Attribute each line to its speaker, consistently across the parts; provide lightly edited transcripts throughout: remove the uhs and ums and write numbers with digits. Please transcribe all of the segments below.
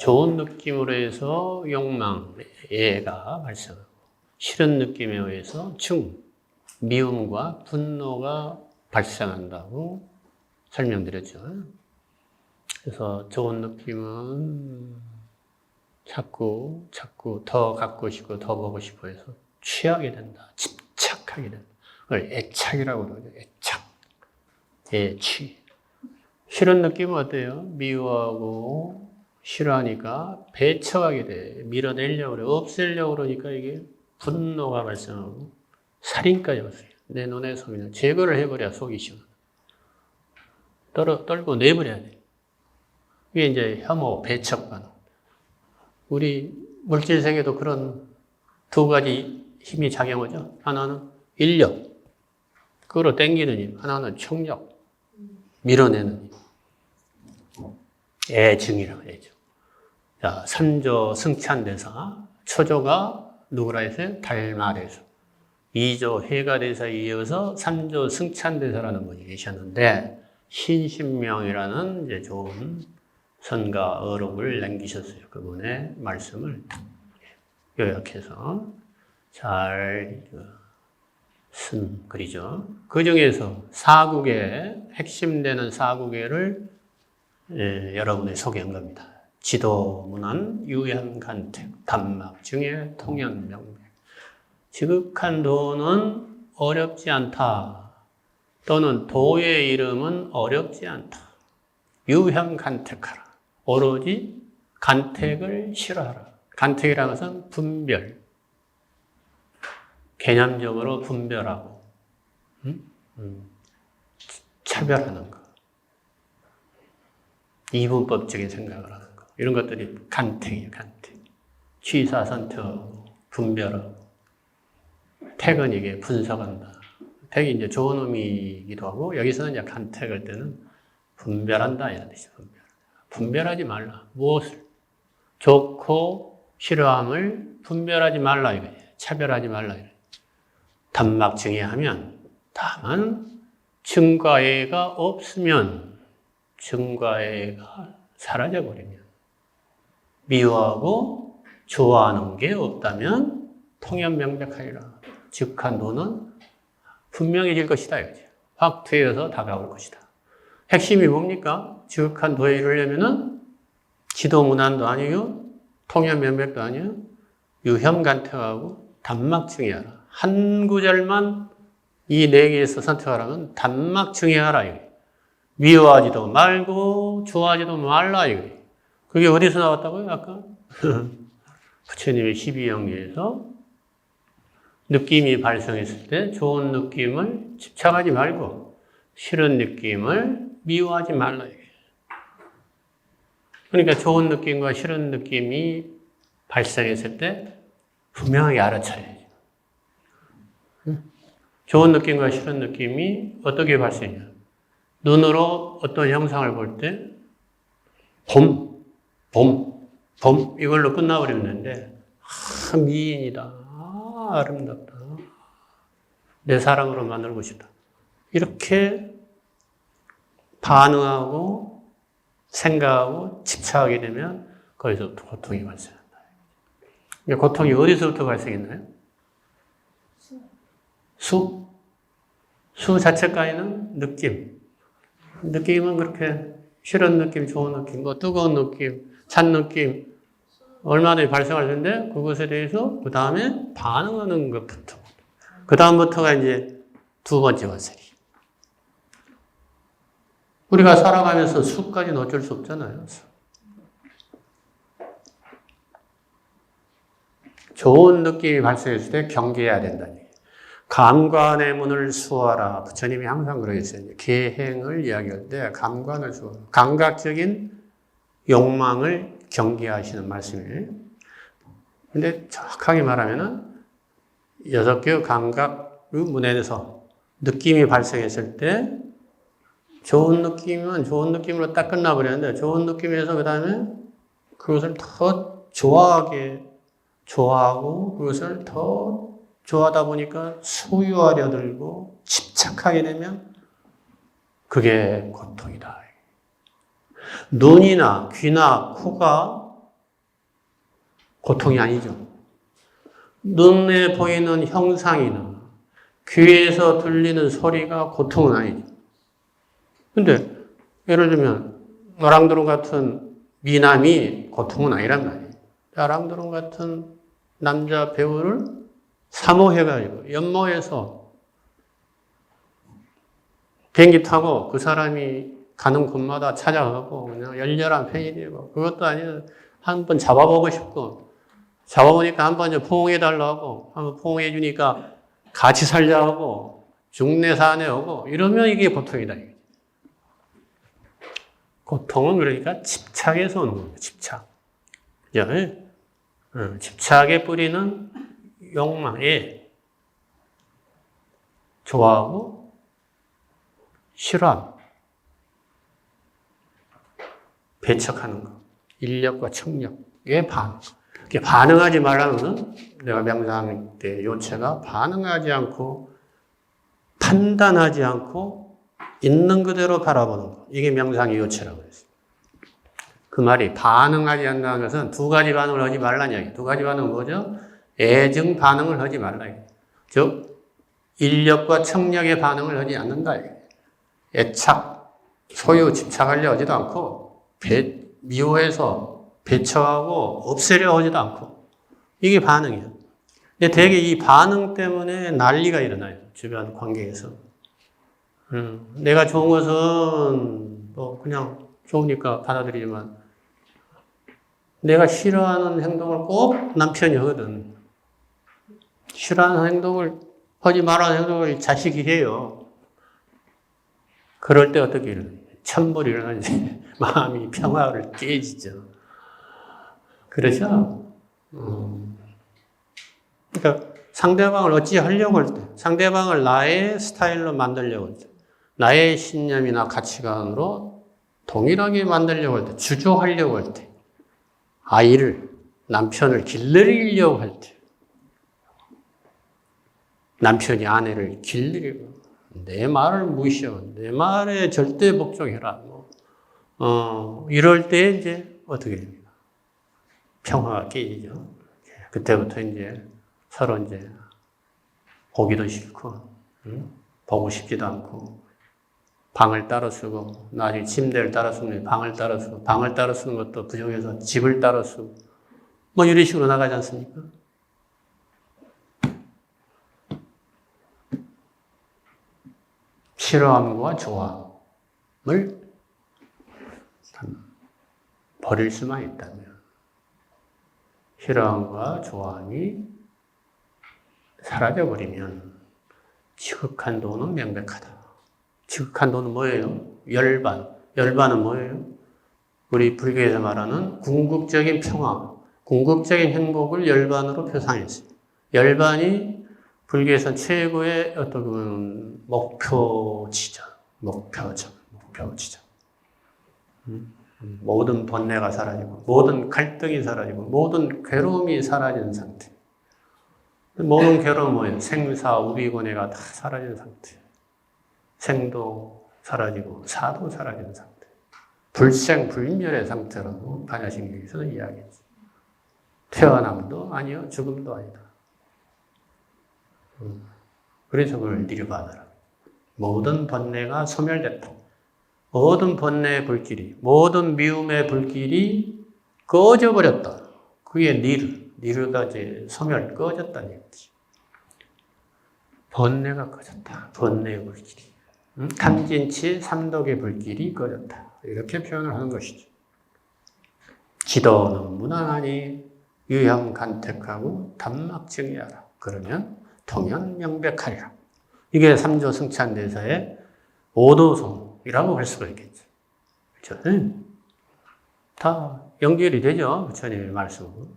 Speaker 1: 좋은 느낌으로 해서 욕망, 애가 발생하고 싫은 느낌에 의해서 미움과 분노가 발생한다고 설명드렸죠. 그래서 좋은 느낌은 자꾸 더 갖고 싶고 더 보고 싶어 해서 취하게 된다. 집착하게 된다. 그걸 애착이라고 그러죠. 애착. 애취. 싫은 느낌은 어때요? 미워하고 싫어하니까 배척하게 돼. 밀어내려고 그래. 없애려고 그러니까 이게 분노가 발생하고 살인까지 왔어요. 내 눈에 속이는 제거를 해버려야 속이 시원. 떨고 내버려야 돼. 이게 이제 혐오, 배척 반응. 우리 물질세계도 그런 두 가지 힘이 작용하죠. 하나는 인력, 그거로 땡기는 힘. 하나는 총력, 밀어내는 힘. 애증이라고 애증. 자, 선조 승찬대사, 초조가 누구라 했어요? 달말에서. 2조 해가대사에 이어서 3조 승찬대사라는 분이 계셨는데, 신신명이라는 이제 좋은 선가 어록을 남기셨어요. 그분의 말씀을 요약해서 잘 쓴 글이죠. 그 중에서 사국의 핵심되는 사국의를 여러분에 소개한 겁니다. 지도문안, 유현간택, 단막중에 통연명맥. 지극한 도는 어렵지 않다. 또는 도의 이름은 어렵지 않다. 유현간택하라. 오로지 간택을 싫어하라. 간택이라는 것은 분별. 개념적으로 분별하고 차별하는 것. 이분법적인 생각을 하는 것. 이런 것들이 간택이에요. 간택. 취사선택하고 분별하고 택은 이게 분석한다. 택이 이제 좋은 의미이기도 하고 여기서는 이제 간택할 때는 분별한다 이런 뜻이죠. 분별하지 말라. 무엇을? 좋고 싫어함을 분별하지 말라 이거예요. 차별하지 말라 이거예요. 단막증의하면 다만 증과애가 없으면 증과애가 사라져버리면 미워하고 좋아하는 게 없다면 통연명백하리라. 즉한 도는 분명해질 것이다 이거죠. 확 트여서 다가올 것이다. 핵심이 뭡니까? 즉한 도에 이르려면은 지도문안도 아니고 통연명백도 아니고 유혐간택하고 단막증의하라. 한 구절만 이 네 개에서 선택하라면 단막증의하라 이거예요. 미워하지도 말고 좋아하지도 말라 이거예요. 그게 어디서 나왔다고요? 아까 부처님의 12영계에서 느낌이 발생했을 때 좋은 느낌을 집착하지 말고 싫은 느낌을 미워하지 말라 이거예요. 그러니까 좋은 느낌과 싫은 느낌이 발생했을 때 분명하게 알아차려야죠. 좋은 느낌과 싫은 느낌이 어떻게 발생해요? 눈으로 어떤 형상을 볼 때 봄 이걸로 끝나버리는데 미인이다. 아름답다. 내 사랑으로 만들고 싶다. 이렇게 반응하고 생각하고 집착하게 되면 거기서부터 고통이 발생한다. 고통이 어디서부터 발생했나요? 수 자체까지는 느낌. 느낌은 그렇게 싫은 느낌, 좋은 느낌, 뭐 뜨거운 느낌, 찬 느낌 얼마나 발생할 텐데 그것에 대해서 그 다음에 반응하는 것부터 그 다음부터가 이제 두 번째 관설이. 우리가 살아가면서 수까지는 어쩔 수 없잖아요. 좋은 느낌이 발생했을 때 경계해야 된다는 얘기예요. 감관의 문을 수호하라. 부처님이 항상 그러셨어요. 계행을 이야기할 때 감관을 수호하라. 감각적인 욕망을 경계하시는 말씀이에요. 근데 정확하게 말하면은 6개 감각의 문에서 느낌이 발생했을 때 좋은 느낌은 좋은 느낌으로 딱 끝나버렸는데 좋은 느낌에서 그 다음에 그것을 더 좋아하고 그것을 더 좋아하다 보니까 소유하려 들고 집착하게 되면 그게 고통이다. 눈이나 귀나 코가 고통이 아니죠. 눈에 보이는 형상이나 귀에서 들리는 소리가 고통은 아니죠. 근데 예를 들면 노랑드론 같은 미남이 고통은 아니란 말이에요. 노랑드론 같은 남자 배우를 사모해가지고 연모해서 비행기 타고 그 사람이 가는 곳마다 찾아가고 그냥 열렬한 팬이 되고 그것도 아니라 한번 잡아보고 싶고 잡아보니까 한번 포옹해달라고 하고 한번 포옹해주니까 같이 살자고 중내사내하고 이러면 이게 고통이다. 고통은 그러니까 집착에서 오는 겁니다. 집착. 집착의 뿌리는 욕망에 좋아하고 싫어함. 배척하는 거. 인력과 청력에 반응하지 말라는 것은 내가 명상 때 요체가 반응하지 않고 판단하지 않고 있는 그대로 바라보는 것. 이게 명상의 요체라고 그랬어요. 그 말이 반응하지 않는다는 것은 두 가지 반응을 하지 말라는 이야기. 두 가지 반응은 뭐죠? 애증 반응을 하지 말라. 즉, 인력과 청력의 반응을 하지 않는다. 애착, 소유, 집착하려 하지도 않고, 미워해서 배척하고 없애려 하지도 않고. 이게 반응이에요. 근데 되게 이 반응 때문에 난리가 일어나요. 주변 관계에서. 내가 좋은 것은 뭐 그냥 좋으니까 받아들이지만 내가 싫어하는 행동을 꼭 남편이 하거든. 싫어하는 행동을 하지 말라는 행동을 자식이 해요. 그럴 때 어떻게 일어나요? 천불이 일어나지. 마음이 평화를 깨지죠. 그렇죠? 그러니까 상대방을 어찌 하려고 할 때, 상대방을 나의 스타일로 만들려고 할 때, 나의 신념이나 가치관으로 동일하게 만들려고 할 때, 주조하려고 할 때, 아이를, 남편을 길들이려고 할 때, 남편이 아내를 길들이고, 내 말을 무시하고, 내 말에 절대 복종해라. 이럴 때 이제 어떻게 됩니까? 평화가 깨지죠. 그때부터 이제 서로 이제 보기도 싫고, 보고 싶지도 않고, 방을 따로 쓰고, 나중에 침대를 따로 쓰면 방을 따로 쓰고, 방을 따로 쓰는 것도 부족해서 집을 따로 쓰고, 뭐 이런 식으로 나가지 않습니까? 싫어함과 좋아함을 버릴 수만 있다면, 싫어함과 좋아함이 사라져버리면 지극한 도는 명백하다. 지극한 도는 뭐예요? 열반. 열반은 뭐예요? 우리 불교에서 말하는 궁극적인 평화, 궁극적인 행복을 열반으로 표상했어요. 열반이 불교에서 최고의 어떤 목표 지점, 목표 지점. 모든 번뇌가 사라지고, 모든 갈등이 사라지고, 모든 괴로움이 사라진 상태. 모든 괴로움은 뭐예요? 생사, 우비고뇌가 다 사라진 상태. 생도 사라지고, 사도 사라진 상태. 불생, 불멸의 상태라고 반야심경에서는 이야기했죠. 태어남도 아니요, 죽음도 아니다. 그래서 그걸 니르바나라. 모든 번뇌가 소멸됐다. 모든 번뇌의 불길이, 모든 미움의 불길이 꺼져버렸다. 그게 니르가 이제 소멸, 꺼졌다는 얘기지. 번뇌가 꺼졌다. 번뇌의 불길이. 탐진치 삼독의 불길이 꺼졌다. 이렇게 표현을 하는 것이죠. 지도는 무난하니 유형 간택하고 단막 증의하라. 그러면 통연 명백하리라. 이게 삼조 승찬대사의 오도송이라고 할 수가 있겠죠. 그렇죠? 다 연결이 되죠. 부처님의 말씀으로.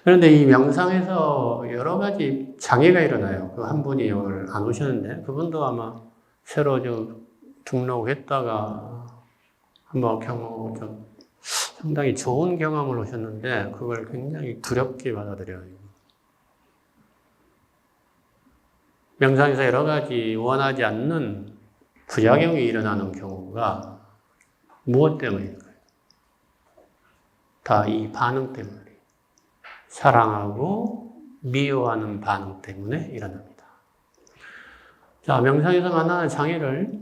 Speaker 1: 그런데 이 명상에서 여러 가지 장애가 일어나요. 그 한 분이 오늘 안 오셨는데, 그분도 아마 새로 좀 등록했다가 한번 좀 상당히 좋은 경험을 하셨는데, 그걸 굉장히 두렵게 받아들여요. 명상에서 여러 가지 원하지 않는 부작용이 일어나는 경우가 무엇 때문일까요? 다 이 반응 때문에, 사랑하고 미워하는 반응 때문에 일어납니다. 자, 명상에서 만나는 장애를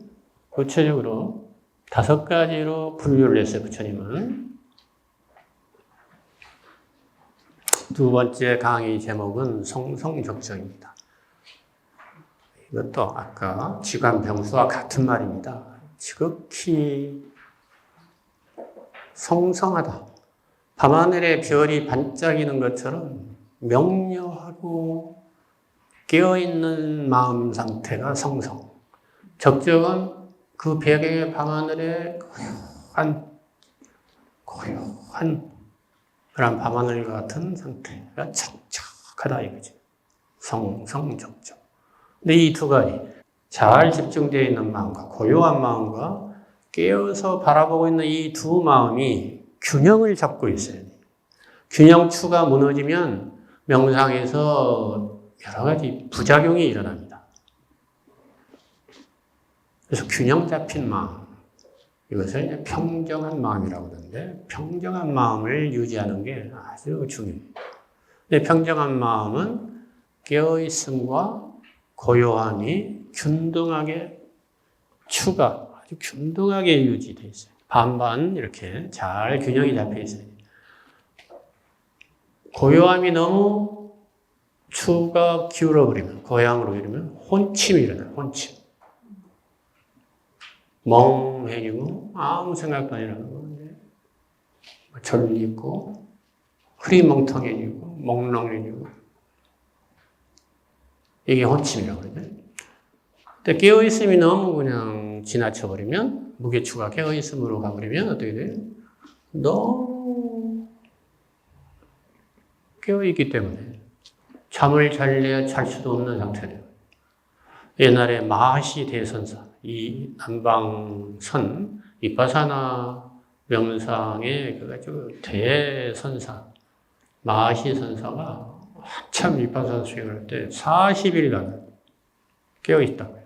Speaker 1: 구체적으로 5가지로 분류를 했어요, 부처님은. 두 번째 강의 제목은 성성적정입니다. 이것도 아까 지관병수와 같은 말입니다. 지극히 성성하다. 밤하늘에 별이 반짝이는 것처럼 명료하고 깨어있는 마음 상태가 성성. 적정은 그 배경의 밤하늘에 고요한 그런 밤하늘과 같은 상태가 촉촉하다 이거지. 성성적정. 근데 이 두 가지, 잘 집중되어 있는 마음과 고요한 마음과 깨어서 바라보고 있는 이 두 마음이 균형을 잡고 있어야 돼요. 균형추가 무너지면 명상에서 여러 가지 부작용이 일어납니다. 그래서 균형 잡힌 마음, 이것을 이제 평정한 마음이라고 하는데, 평정한 마음을 유지하는 게 아주 중요해요. 근데 평정한 마음은 깨어있음과 고요함이 균등하게 아주 균등하게 유지되어 있어요. 반반 이렇게 잘 균형이 잡혀 있어요. 고요함이 너무 추가 기울어버리면, 고향으로 이러면 혼침이 일어나요, 혼침. 멍해지고, 아무 생각도 안 일어나고, 졸리고, 흐리멍텅해지고, 몽롱해지고. 이게 혼침이라고 그러죠. 근데 깨어있음이 너무 그냥 지나쳐버리면, 무게추가 깨어있음으로 가버리면 어떻게 돼요? 너무 깨어있기 때문에 잠을 잘래야 잘 수도 없는 상태래요. 옛날에 마하시 대선사, 이 남방선, 비파사나 명상의 그 대선사, 마하시 선사가 한참 비파사나 수행할 때 40일간 깨어있다고 해요.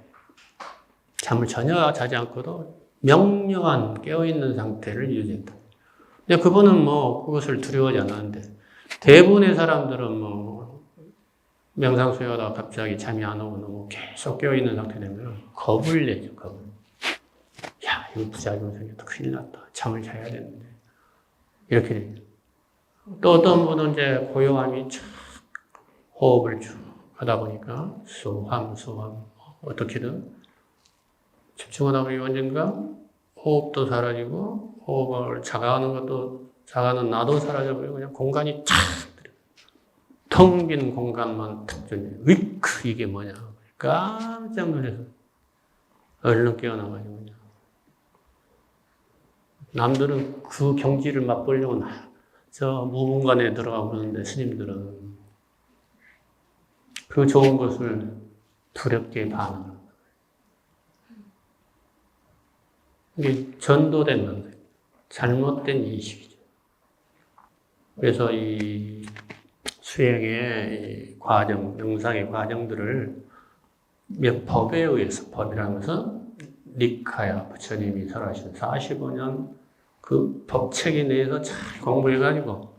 Speaker 1: 잠을 전혀 자지 않고도 명료한 깨어있는 상태를 유지했다. 근데 그분은 그것을 두려워하지 않았는데, 대부분의 사람들은 명상 수행하다가 갑자기 잠이 안 오고 너무 계속 깨어있는 상태 되면 겁을 내죠, 겁을. 야, 이거 부작용 생겼다. 큰일 났다. 잠을 자야 되는데. 이렇게 되죠. 또 어떤 분은 이제 고요함이 쫙 호흡을 쭉 하다 보니까 수함, 어떻게든 집중하다 보니 언젠가 호흡도 사라지고 호흡을 자가는 나도 사라져버리고 그냥 공간이 쫙 텅 빈 공간만 탁 전해. 으이크, 이게 뭐냐. 깜짝 놀라서 얼른 깨어나가지고. 남들은 그 경지를 맛보려고 저 무문관에 들어가고 그러는데 스님들은 그 좋은 것을 두렵게 반응하는 거예요. 이게 전도된 거예요. 잘못된 인식이죠. 그래서 이 수행의 과정, 명상의 과정들을 몇 법에 의해서, 법이라는 것은 니카야 부처님이 설하신 45년 그 법체계 내에서 잘 공부해가지고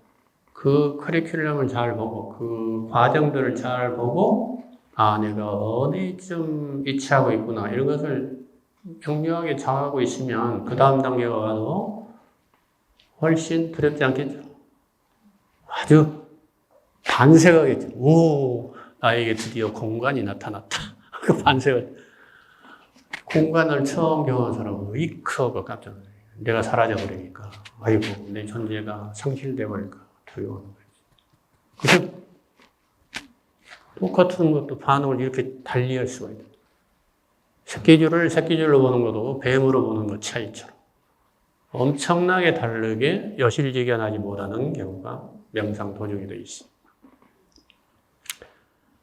Speaker 1: 그 커리큘럼을 잘 보고 그 과정들을 잘 보고 내가 어디쯤 이치하고 있구나 이런 것을 명료하게 정하고 있으면 그 다음 단계가 와도 훨씬 두렵지 않겠죠. 아주 반색하겠죠. 오, 나에게 드디어 공간이 나타났다. 그 반색을. 공간을 처음 경험한 사람은 위크하고 깜짝 놀라요. 내가 사라져버리니까. 아이고, 내 존재가 상실돼버릴까. 두려워하는 거지. 그래서 똑같은 것도 반응을 이렇게 달리할 수가 있다. 새끼줄을 새끼줄로 보는 것도 뱀으로 보는 것 차이처럼. 엄청나게 다르게 여실지견하지 못하는 경우가 명상 도중에도 있습니다.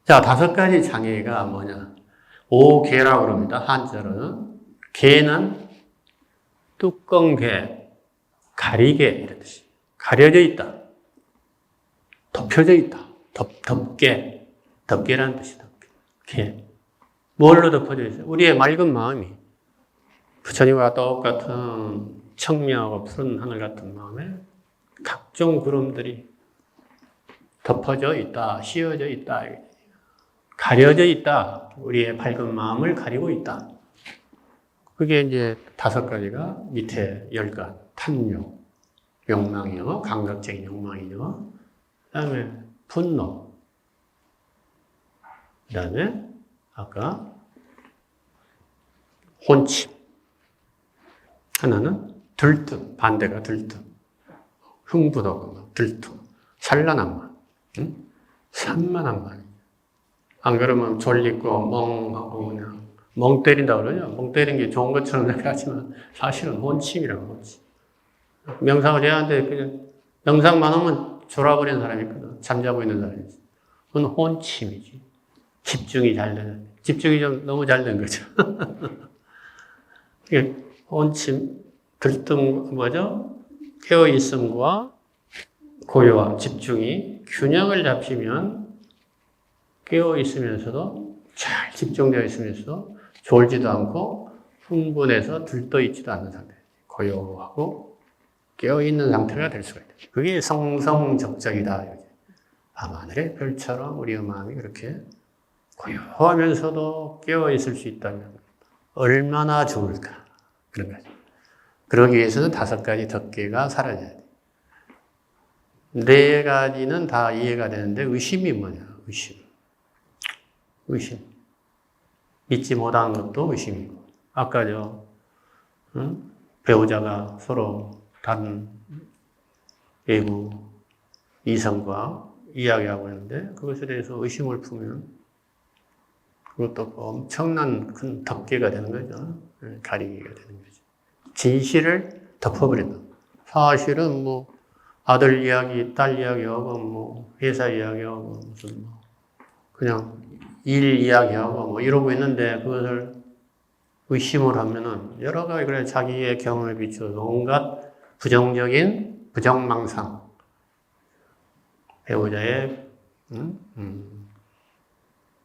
Speaker 1: 자, 5가지 장애가 뭐냐. 오개라고 그럽니다. 한자로는. 개는 뚜껑개, 가리개 이런 뜻이. 가려져 있다. 덮여져 있다. 덮개라는 뜻이 덮개. 개. 뭘로 덮어져 있어요? 우리의 맑은 마음이 부처님과 똑같은 청명하고 푸른 하늘 같은 마음에 각종 구름들이 덮어져 있다, 씌워져 있다, 가려져 있다. 우리의 밝은 마음을 가리고 있다. 그게 이제 5가지가 밑에 열간, 탐욕, 욕망이요, 감각적인 욕망이요. 그 다음에 분노. 그 다음에 아까 혼침. 하나는 들뜸, 반대가 들뜸. 흥분하고 들뜸. 산란한 말. 응? 산만한 말. 안 그러면 졸리고 멍하고 그냥 멍 때린다고 그러죠. 멍 때리는 게 좋은 것처럼 생각하지만 사실은 혼침이라고 혼침. 명상을 해야 하는데 그냥 명상만 하면 졸아버리는 사람이 있거든. 잠자고 있는 사람이 있어. 그건 혼침이지. 집중이 잘 되는. 집중이 좀 너무 잘 된 거죠. 혼침, 들뜸 뭐죠? 깨어있음과 고요함, 집중이 균형을 잡히면 깨어있으면서도 잘 집중되어 있으면서도 졸지도 않고 흥분해서 들떠있지도 않는 상태. 고요하고 깨어있는 상태가 될 수가 있다. 그게 성성적적이다. 밤하늘의 별처럼 우리의 마음이 그렇게 고요하면서도 깨어있을 수 있다면 얼마나 좋을까. 그런 거죠. 그러기 위해서는 5가지 덕계가 사라져야 돼. 4가지는 다 이해가 되는데 의심이 뭐냐. 의심. 믿지 못하는 것도 의심이고. 아까죠. 응? 배우자가 서로 다른 외부 이성과 이야기하고 있는데 그것에 대해서 의심을 품으면 그것도 엄청난 큰 덮개가 되는 거죠. 가리개가 되는 거죠. 진실을 덮어버린다. 사실은 뭐 아들 이야기, 딸 이야기하고 뭐 회사 이야기하고 무슨 뭐 그냥 일 이야기하고 뭐 이러고 있는데 그것을 의심을 하면은 여러 가지 그래 자기의 경험에 비추어서 온갖 부정적인 부정망상 배우자의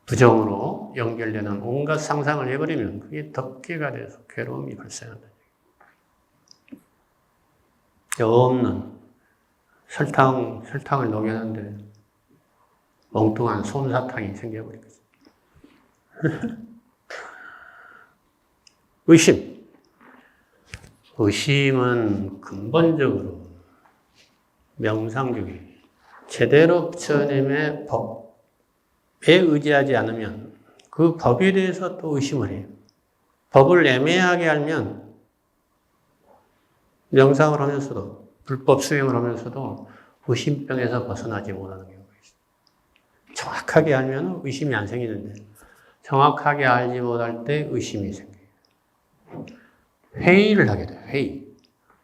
Speaker 1: 부정으로 연결되는 온갖 상상을 해버리면 그게 덮개가 돼서 괴로움이 발생한다. 없는 설탕을 녹였는데 엉뚱한 솜사탕이 생겨버린 거죠. 의심은 근본적으로 명상 중에 제대로 부처님의 법에 의지하지 않으면 그 법에 대해서 또 의심을 해요. 법을 애매하게 알면 명상을 하면서도 불법 수행을 하면서도 의심병에서 벗어나지 못하는 경우가 있어요. 정확하게 알면 의심이 안 생기는데 정확하게 알지 못할 때 의심이 생겨요. 회의를 하게 돼요. 회의.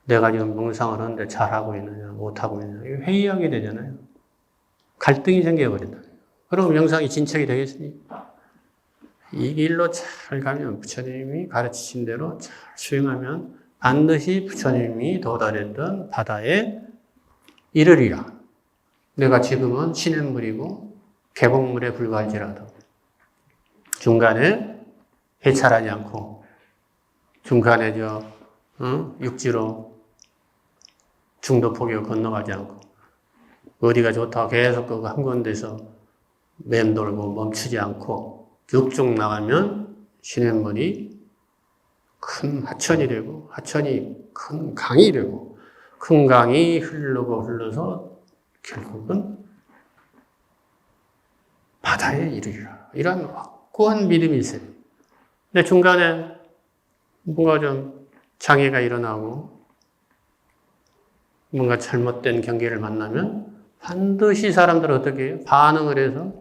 Speaker 1: 내가 지금 명상을 하는데 잘하고 있느냐 못하고 있느냐 회의하게 되잖아요. 갈등이 생겨버린다. 그럼 명상이 진척이 되겠습니까? 이 길로 잘 가면 부처님이 가르치신 대로 잘 수행하면 반드시 부처님이 도달했던 바다에 이르리라. 내가 지금은 시냇물이고 계곡물에 불과할지라도 중간에 해찰하지 않고 중간에 육지로 중도 포교 건너가지 않고 어디가 좋다고 계속 그 한 군데서 맴돌고 멈추지 않고 쭉쭉 나가면 시냇물이 큰 하천이 되고 하천이 큰 강이 되고 큰 강이 흘러서 결국은 바다에 이르리라. 이런 확고한 믿음이 있어요. 근데 중간에 뭔가 좀 장애가 일어나고 뭔가 잘못된 경계를 만나면 반드시 사람들은 어떻게 해요? 반응을 해서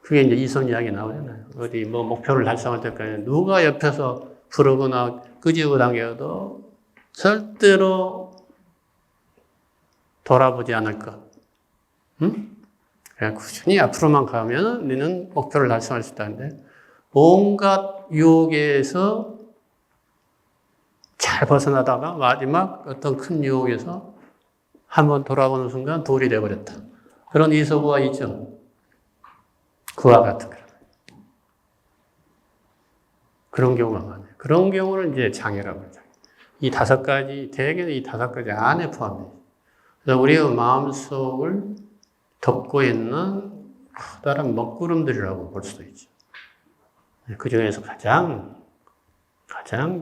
Speaker 1: 그게 이제 이선 이야기 나오잖아요. 어디 뭐 목표를 달성할 때까지 누가 옆에서 부르거나 끄집어 당겨도 절대로 돌아보지 않을 것. 응? 그냥 꾸준히 앞으로만 가면 너는 목표를 달성할 수 있다는데 온갖 유혹에서 잘 벗어나다가 마지막 어떤 큰 유혹에서 한번 돌아보는 순간 돌이 되어버렸다. 그런 이서구가 있죠. 그와 같은 그런 경우가 많아요. 그런 경우는 이제 장애라고 하죠. 이 5가지, 대개는 이 5가지 안에 포함돼요. 그래서 우리의 마음속을 덮고 있는 커다란 먹구름들이라고 볼 수도 있죠. 그 중에서 가장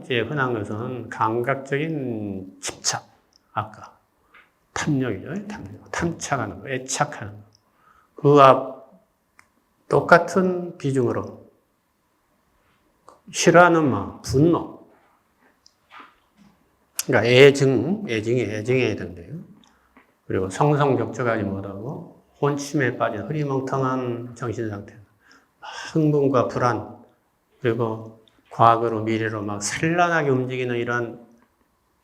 Speaker 1: 이제 흔한 것은 감각적인 집착. 아까 탐욕이죠. 탐착하는 거, 애착하는 거. 그와 똑같은 비중으로 싫어하는 마음, 분노. 그러니까 애증해야 된대요. 그리고 성성적적하지 못하고 혼침에 빠진 흐리멍텅한 정신상태. 흥분과 불안, 그리고 과거로 미래로 막 산란하게 움직이는 이러한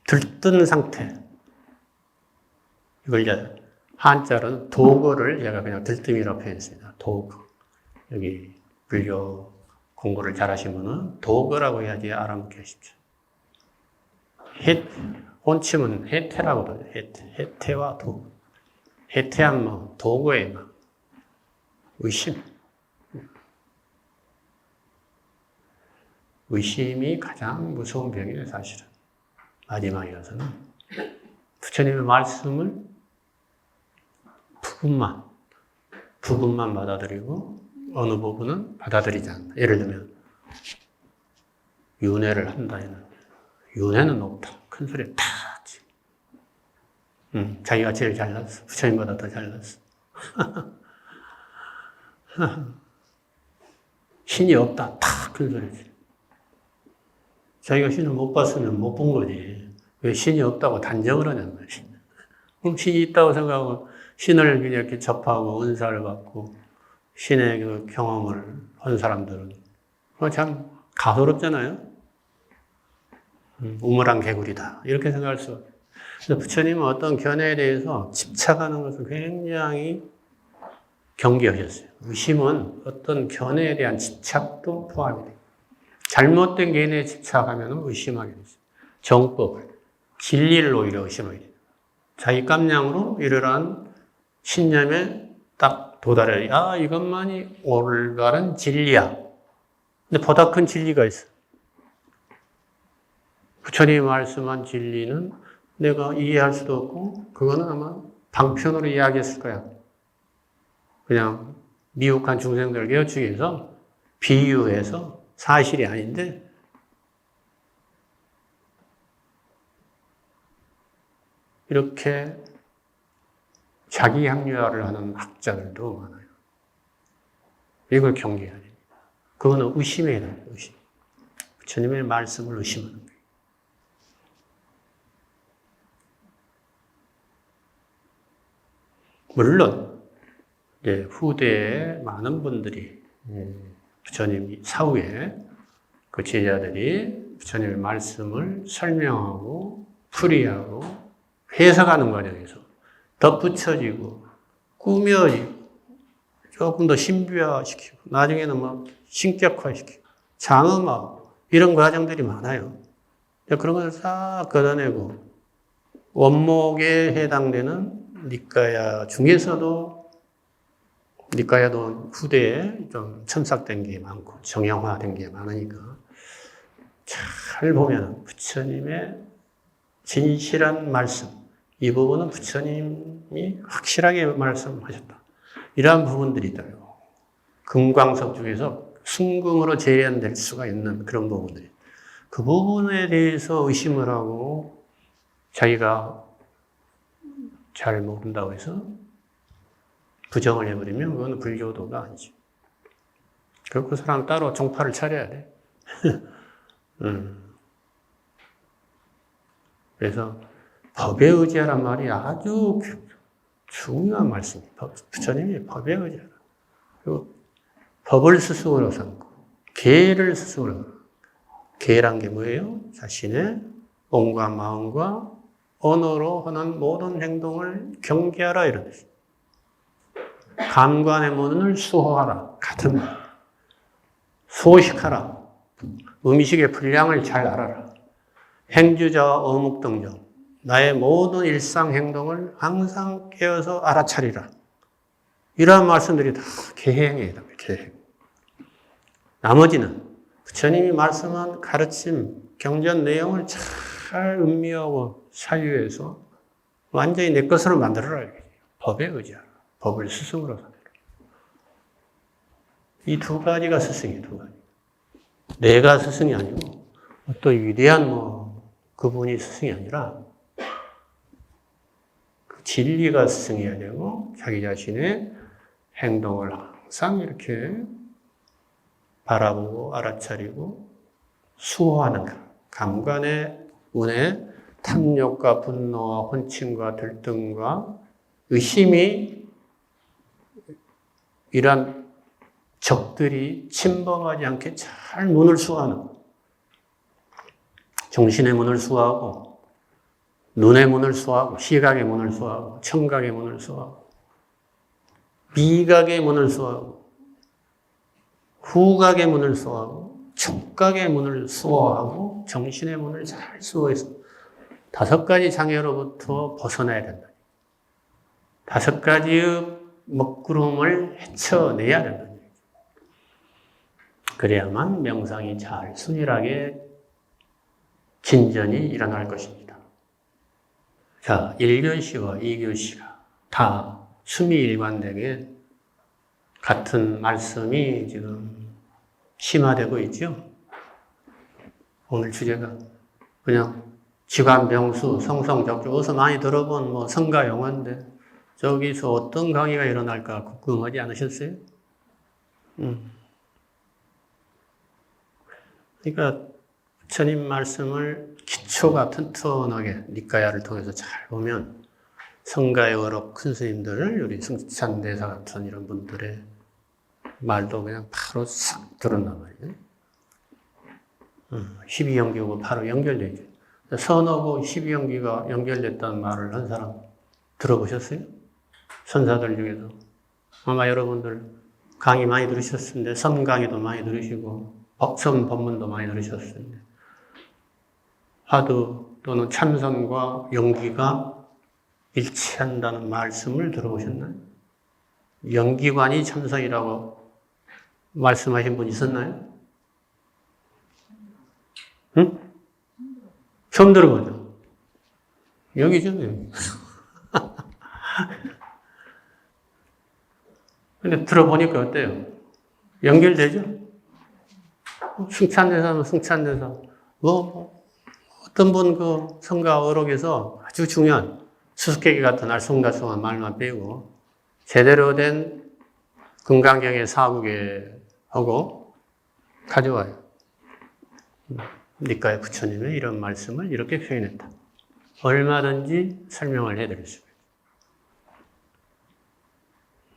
Speaker 1: 들뜬 상태. 이걸 이제 한자로는 도거를 제가 그냥 들뜸이라고 표현했습니다. 도거. 여기 불교 공부를 잘하신 분은 도거라고 해야지 알아먹기 쉽죠. 혼침은 해태라고도 해요. 해태와 도거. 해태한 마음, 도거의 마음. 의심. 의심이 가장 무서운 병이에요, 사실은. 마지막에 가서는. 부처님의 말씀을 부분만 받아들이고, 어느 부분은 받아들이지 않는다. 예를 들면, 윤회를 한다. 윤회는 높다. 큰 소리에 탁 치. 자기가 제일 잘났어. 부처님보다 더 잘났어. 신이 없다. 탁 큰 소리지. 자기가 신을 못 봤으면 못 본 거지. 왜 신이 없다고 단정을 하냐는 거야. 그럼 신이 있다고 생각하고 신을 이렇게 접하고 은사를 받고 신의 그 경험을 한 사람들은 참 가소롭잖아요. 우물안 개구리다. 이렇게 생각할 수 없어요. 그래서 부처님은 어떤 견해에 대해서 집착하는 것을 굉장히 경계하셨어요. 의심은 어떤 견해에 대한 집착도 포함이 돼요. 잘못된 견해에 집착하면 의심하게 되죠. 정법을, 진리를 오히려 의심하게 돼요. 자기 깜냥으로 이러한 신념에 딱 도달해야 이것만이 올바른 진리야. 근데 보다 큰 진리가 있어. 부처님이 말씀한 진리는 내가 이해할 수도 없고 그거는 아마 방편으로 이야기했을 거야. 그냥 미혹한 중생들을 깨우치기 위해서 비유해서 사실이 아닌데 이렇게 자기 합리화를 하는 학자들도 많아요. 이걸 경계해야 됩니다. 그거는 의심해야 됩니다. 의심. 부처님의 말씀을 의심하는 거예요. 물론 이제 후대에 많은 분들이 부처님 사후에 그 제자들이 부처님의 말씀을 설명하고 풀이하고 해석하는 과정에서 덧붙여지고 꾸며지고 조금 더 신비화시키고 나중에는 막 신격화시키고 장엄하고 이런 과정들이 많아요. 그런 것을 싹 걷어내고 원목에 해당되는 니까야 중에서도 니까야도 후대에 좀 첨삭된 게 많고 정형화된 게 많으니까 잘 보면 부처님의 진실한 말씀, 이 부분은 부처님이 확실하게 말씀하셨다. 이러한 부분들이 있다요. 금광석 중에서 순금으로 재현될 수가 있는 그런 부분들이. 그 부분에 대해서 의심을 하고 자기가 잘 모른다고 해서 부정을 해버리면 그건 불교도가 아니죠. 그 사람 따로 종파를 차려야 돼. 그래서 법에 의지하란 말이 아주 중요한 말씀이에요. 부처님이 법에 의지하라. 그리고 법을 스승으로 삼고 계를 스승으로 삼고 계란 게 뭐예요? 자신의 몸과 마음과 언어로 하는 모든 행동을 경계하라 이런 뜻이에요. 감관의 문을 수호하라. 같은 말. 소식하라. 음식의 분량을 잘 알아라. 행주자와 어묵등정. 나의 모든 일상 행동을 항상 깨어서 알아차리라. 이러한 말씀들이 다 계행이에요. 계행. 나머지는 부처님이 말씀한 가르침, 경전 내용을 잘 잘 음미하고 사유해서 완전히 내 것으로 만들어라. 법에 의지하라. 법을 스승으로 삼으라. 이 두 가지가 스승이에요. 두 가지. 내가 스승이 아니고 또 위대한 그분이 스승이 아니라 그 진리가 스승이어야 되고 자기 자신의 행동을 항상 이렇게 바라보고 알아차리고 수호하는 감관의 운에 탐욕과 분노와 혼침과 들뜸과 의심이 이런 적들이 침범하지 않게 잘 문을 수호하는, 정신의 문을 수호하고 눈의 문을 수호하고 시각의 문을 수호하고 청각의 문을 수호하고 미각의 문을 수호하고 후각의 문을 수호하고 촉각의 문을 수호하고 정신의 문을 잘 수호해서 5가지 장애로부터 벗어나야 된다. 5가지의 먹구름을 헤쳐내야 된다. 그래야만 명상이 잘 순일하게 진전이 일어날 것입니다. 자, 1교시와 2교시가 다 수미일관되게 같은 말씀이 지금 심화되고 있죠. 오늘 주제가 그냥 지관병수, 성성적주 어디서 많이 들어본 성가 용어인데 저기서 어떤 강의가 일어날까 궁금하지 않으셨어요? 그러니까 부처님 말씀을 기초가 튼튼하게 니까야를 통해서 잘 보면 성가의 어록 큰 스님들, 우리 승찬대사 같은 이런 분들의 말도 그냥 바로 싹 들었단 말이에요. 12연기하고 바로 연결되죠. 선하고 12연기가 연결됐다는 말을 한 사람 들어보셨어요? 선사들 중에서. 아마 여러분들 강의 많이 들으셨을 텐데, 선 강의도 많이 들으시고, 선 법문도 많이 들으셨을 텐데, 화두 또는 참선과 연기가 일치한다는 말씀을 들어보셨나요? 연기관이 참선이라고 말씀하신 분 있었나요? 응? 처음 들어보죠? 여기죠, 여기. 근데 들어보니까 어때요? 연결되죠? 승찬대사는 승찬대사. 어떤 분 성가 어록에서 아주 중요한 수수께끼 같은 알쏭달쏭한 말만 빼고 제대로 된 금강경의 사국에하고 가져와요. 니까의 부처님은 이런 말씀을 이렇게 표현했다. 얼마든지 설명을 해드릴 수 있어요.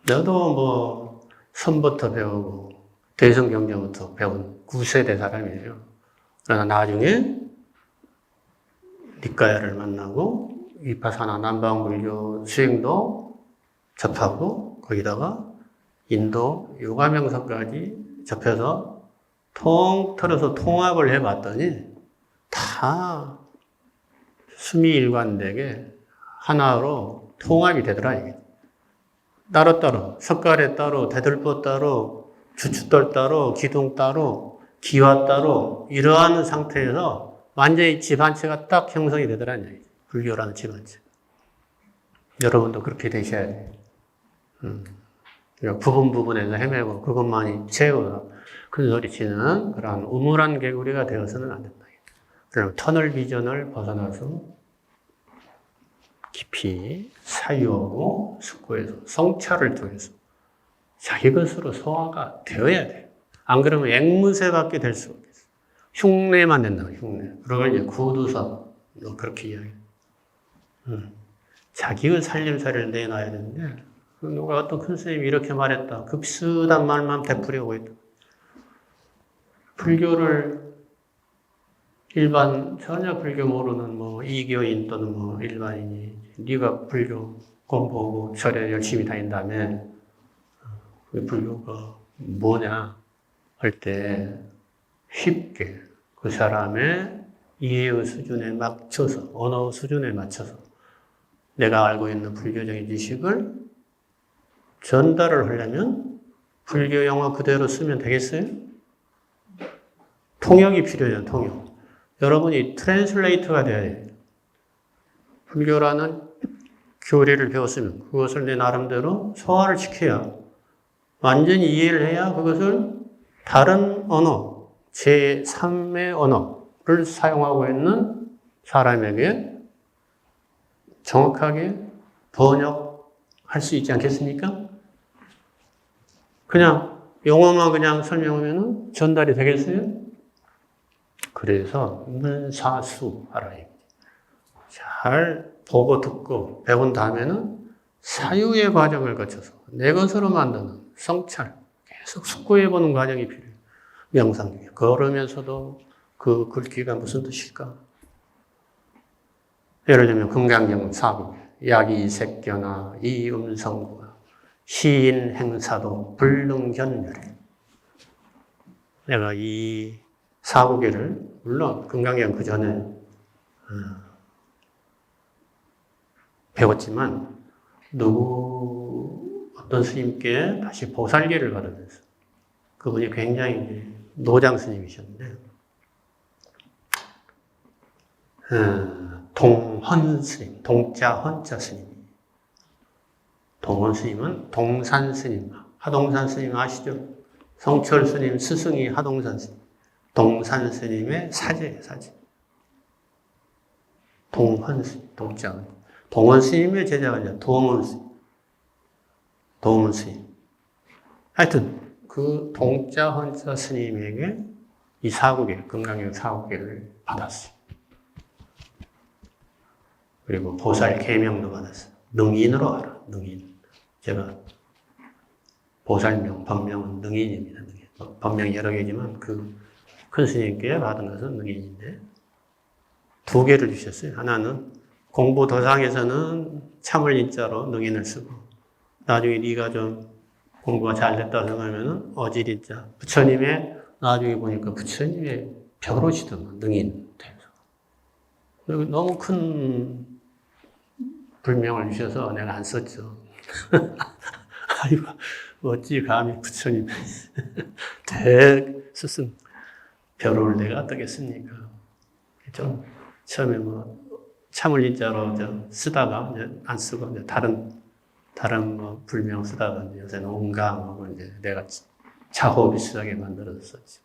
Speaker 1: 저도 선부터 배우고 대성경전부터 배운 9세대 사람이에요. 그러나 나중에 니까야를 만나고 위파사나 남방불교 수행도 접하고 거기다가 인도 요가명상까지 접해서 통틀어서 통합을 해봤더니 다 수미일관되게 하나로 통합이 되더라 이게. 따로따로 석가래 따로 대들보 따로 주춧돌 따로 기둥 따로 기와 따로 이러한 상태에서 완전히 집안체가 딱 형성이 되더라는 얘기죠. 불교라는 집안체. 여러분도 그렇게 되셔야 돼요. 부분에서 헤매고 그것만이 최고다. 큰 소리치는 그런 우물한 개구리가 되어서는 안 된다. 그럼 터널 비전을 벗어나서 깊이 사유하고 숙고해서 성찰을 통해서 자기 것으로 소화가 되어야 돼요. 안 그러면 앵무새밖에 될 수가 없어요. 흉내만 낸다고, 흉내. 그러면 이제 구두선, 그렇게 이야기해요. 자기의 살림살이를 내놔야 되는데, 누가 어떤 큰 스님이 이렇게 말했다. 그 비슷한 말만 되풀이하고 있다. 불교를 전혀 불교 모르는 이교인 또는 일반인이 네가 불교 공부하고 절에 열심히 다닌다며 그 불교가 뭐냐 할 때 쉽게 그 사람의 이해의 수준에 맞춰서 언어 수준에 맞춰서 내가 알고 있는 불교적인 지식을 전달을 하려면 불교 용어 그대로 쓰면 되겠어요? 통역이 필요해요, 통역. 여러분이 트랜슬레이터가 돼야 돼요. 불교라는 교리를 배웠으면 그것을 내 나름대로 소화를 시켜야, 완전히 이해를 해야 그것을 다른 언어, 제3의 언어를 사용하고 있는 사람에게 정확하게 번역할 수 있지 않겠습니까? 그냥 영어만 그냥 설명하면 전달이 되겠어요? 그래서 문사수하라. 잘 보고 듣고 배운 다음에는 사유의 과정을 거쳐서 내 것으로 만드는 성찰, 계속 숙고해보는 과정이 필요해요. 명상 중에. 걸으면서도 그 글귀가 무슨 뜻일까? 예를 들면 금강경 사국, 약이색견화 이음성구가 시인 행사도 불능견멸해. 내가 이 사국에를 물론 금강경 그 전에 배웠지만 어떤 스님께 다시 보살계를 받으면서, 그분이 굉장히 노장 스님이셨는데 동헌 스님, 동자 헌자 스님. 동헌 스님은 동산 스님, 하동산 스님 아시죠? 성철 스님 스승이 하동산 스님. 동산 스님의 사제예요, 사제. 동헌 스님, 동자 헌. 동헌 스님의 제자가 이제 도문 스님. 도문 스님. 하여튼 그 동자 헌자 스님에게 이 사국에, 금강경 사국계를 받았어요. 그리고 보살 계명도 받았어요. 능인으로 알아, 능인. 제가 보살명, 법명은 능인입니다. 능인. 법명이 여러 개지만 그 큰 스님께 받은 것은 능인인데 2개를 주셨어요. 하나는 공부 도상에서는 참을 인자로 능인을 쓰고, 나중에 네가 좀 공부가 잘 됐다 생각하면 어질인자. 부처님의 나중에 보니까 부처님의 벼로시더만 능인. 그리고 너무 큰 불명을 주셔서 내가 안 썼죠. 아이고, 어찌 감히 부처님 대스승 벼로를 내가 어떻겠습니까? 좀 처음에 참을 인자로 쓰다가 이제 안 쓰고 이제 다른 불명 쓰다가 이제 요새는 온강하고 이제 내가 차호 비슷하게 만들었었지.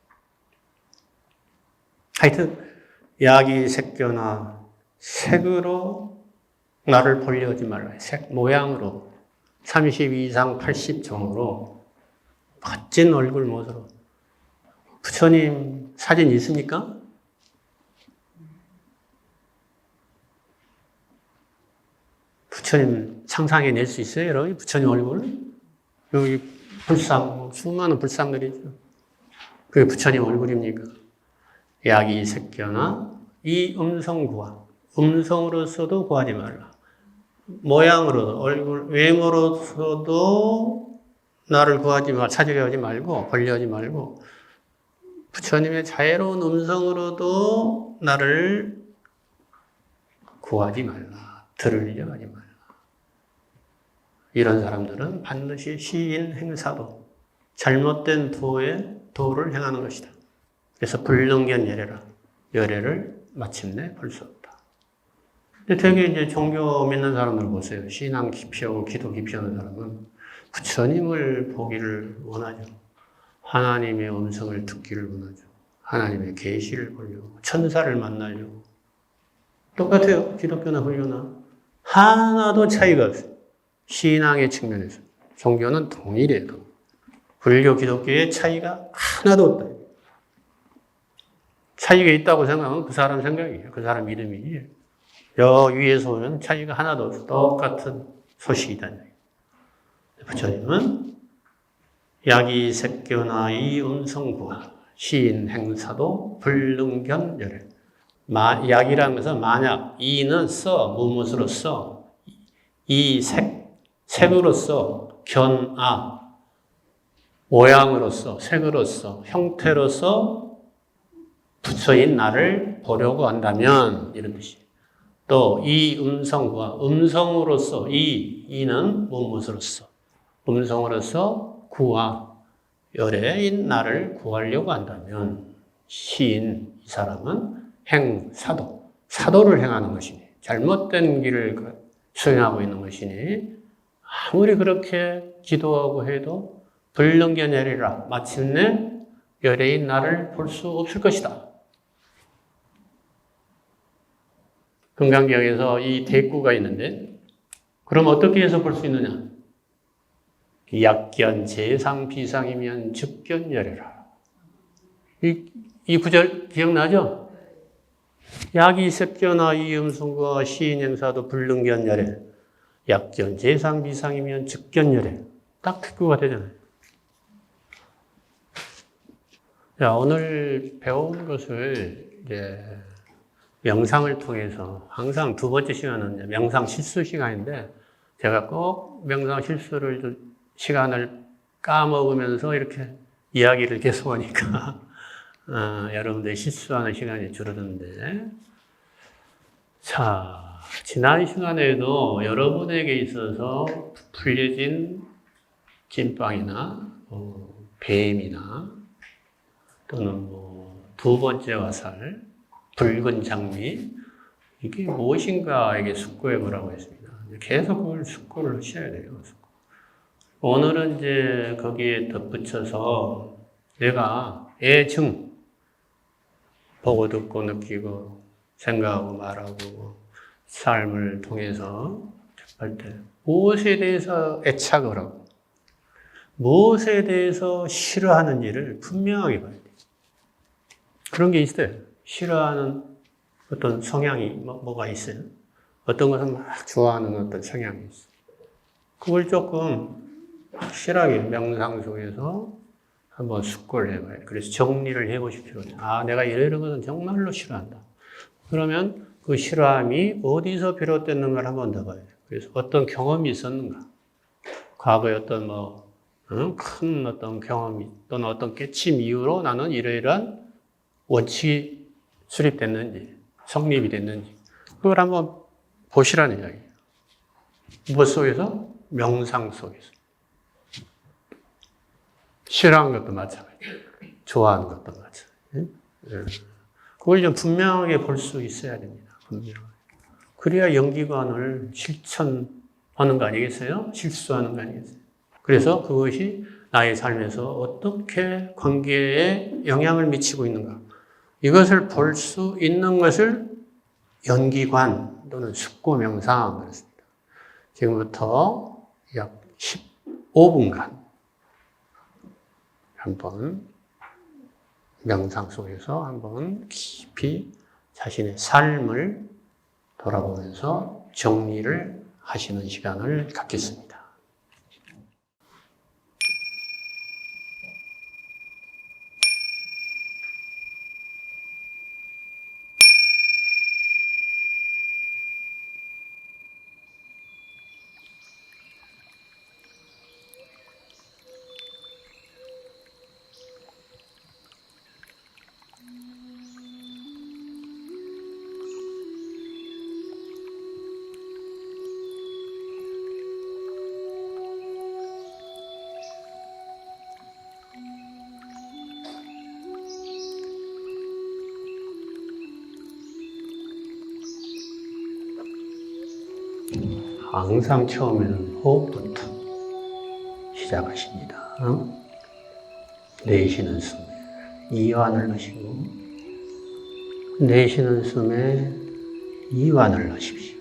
Speaker 1: 하여튼 약이 색견화, 색으로 나를 보려 하지 말라. 색 모양으로 32상 80종으로 멋진 얼굴 모습으로. 부처님 사진 있습니까? 부처님 상상해낼 수 있어요, 여러분? 부처님 얼굴? 여기 불상, 수많은 불상들이 있죠. 그게 부처님 얼굴입니까? 약이 색견화, 이 음성구화. 음성으로서도 구하지 말라. 모양으로, 얼굴, 외모로서도 나를 찾으려 하지 말고, 벌려하지 말고, 부처님의 자애로운 음성으로도 나를 구하지 말라. 들으려 하지 말라. 이런 사람들은 반드시 시인 행사도, 잘못된 도를 행하는 것이다. 그래서 불능견 열애라. 열애를 마침내 볼 수 없다. 근데 되게 이제 종교 믿는 사람들 보세요. 신앙 깊이하고 기도 깊이하는 사람은 부처님을 보기를 원하죠. 하나님의 음성을 듣기를 원하죠. 하나님의 계시를 보려고, 천사를 만나려고. 똑같아요. 기독교나 불교나. 하나도 차이가 없어요. 신앙의 측면에서. 종교는 동일해요. 불교, 기독교의 차이가 하나도 없다. 차이가 있다고 생각하면 그 사람 생각이에요. 그 사람 믿음이에요. 여 위에서 오면 차이가 하나도 없어. 똑같은 소식이다. 부처님은 약이 색견화 이 음성구화 시인 행사도 불능견 열애. 약이라는 것은 만약, 이는 무엇으로 써, 이 색으로서, 모양으로서, 색으로서, 형태로서 부처인 나를 보려고 한다면 이런 뜻이에요. 또 이 음성과 음성으로서, 이는 무엇으로서, 음성으로서 구화, 열애인 나를 구하려고 한다면 시인, 이 사람은 행사도. 사도를 행하는 것이니. 잘못된 길을 수행하고 있는 것이니 아무리 그렇게 기도하고 해도 불능견열이라 마침내 열애인 나를 볼 수 없을 것이다. 금강경에서 이 대꾸가 있는데 그럼 어떻게 해서 볼 수 있느냐? 약견 재상 비상이면 즉견열애라. 이 구절 기억나죠? 약이 습견화 이음순과 시인행사도 불능견열애. 약견 재상 비상이면 즉견열애. 딱 대꾸가 되잖아요. 자, 오늘 배운 것을 이제 명상을 통해서 항상 두 번째 시간은 명상 실수 시간인데 제가 꼭 명상 실수를 시간을 까먹으면서 이렇게 이야기를 계속하니까 여러분들이 실수하는 시간이 줄어드는데 자, 지난 시간에도 여러분에게 있어서 풀려진 찐빵이나 뱀이나 또는 두 번째 화살, 붉은 장미 이게 무엇인가에게 숙고해 보라고 했습니다. 계속 그걸 숙고를 하셔야 돼요. 오늘은 이제 거기에 덧붙여서 내가 애증 보고 듣고 느끼고 생각하고 말하고 삶을 통해서 할 때 무엇에 대해서 애착을 하고 무엇에 대해서 싫어하는지를 분명하게 봐야 돼요. 그런 게 있어요. 싫어하는 어떤 성향이 뭐가 있어요. 어떤 것을 막 좋아하는 어떤 성향이 있어요. 그걸 조금 확실하게 명상 속에서 한번 숙고를 해봐요. 그래서 정리를 해보십시오. 내가 이런 것은 정말로 싫어한다. 그러면 그 싫어함이 어디서 비롯됐는가를 한번 더 봐요. 그래서 어떤 경험이 있었는가. 과거에 어떤 큰 어떤 경험이 또는 어떤 깨침 이후로 나는 이러이러한 원칙이 수립됐는지, 성립이 됐는지, 그걸 한번 보시라는 이야기예요. 무엇 속에서? 명상 속에서. 싫어하는 것도 마찬가지예요. 좋아하는 것도 마찬가지예요. 그걸 좀 분명하게 볼 수 있어야 됩니다. 분명하게. 그래야 연기관을 실천하는 거 아니겠어요? 실수하는 거 아니겠어요? 그래서 그것이 나의 삶에서 어떻게 관계에 영향을 미치고 있는가. 이것을 볼 수 있는 것을 연기관 또는 숙고명상 그렇습니다. 지금부터 약 15분간 한번 명상 속에서 한번 깊이 자신의 삶을 돌아보면서 정리를 하시는 시간을 갖겠습니다. 항상 처음에는 호흡부터 시작하십니다. 내쉬는 숨에 이완을 하시고 내쉬는 숨에 이완을 하십시오.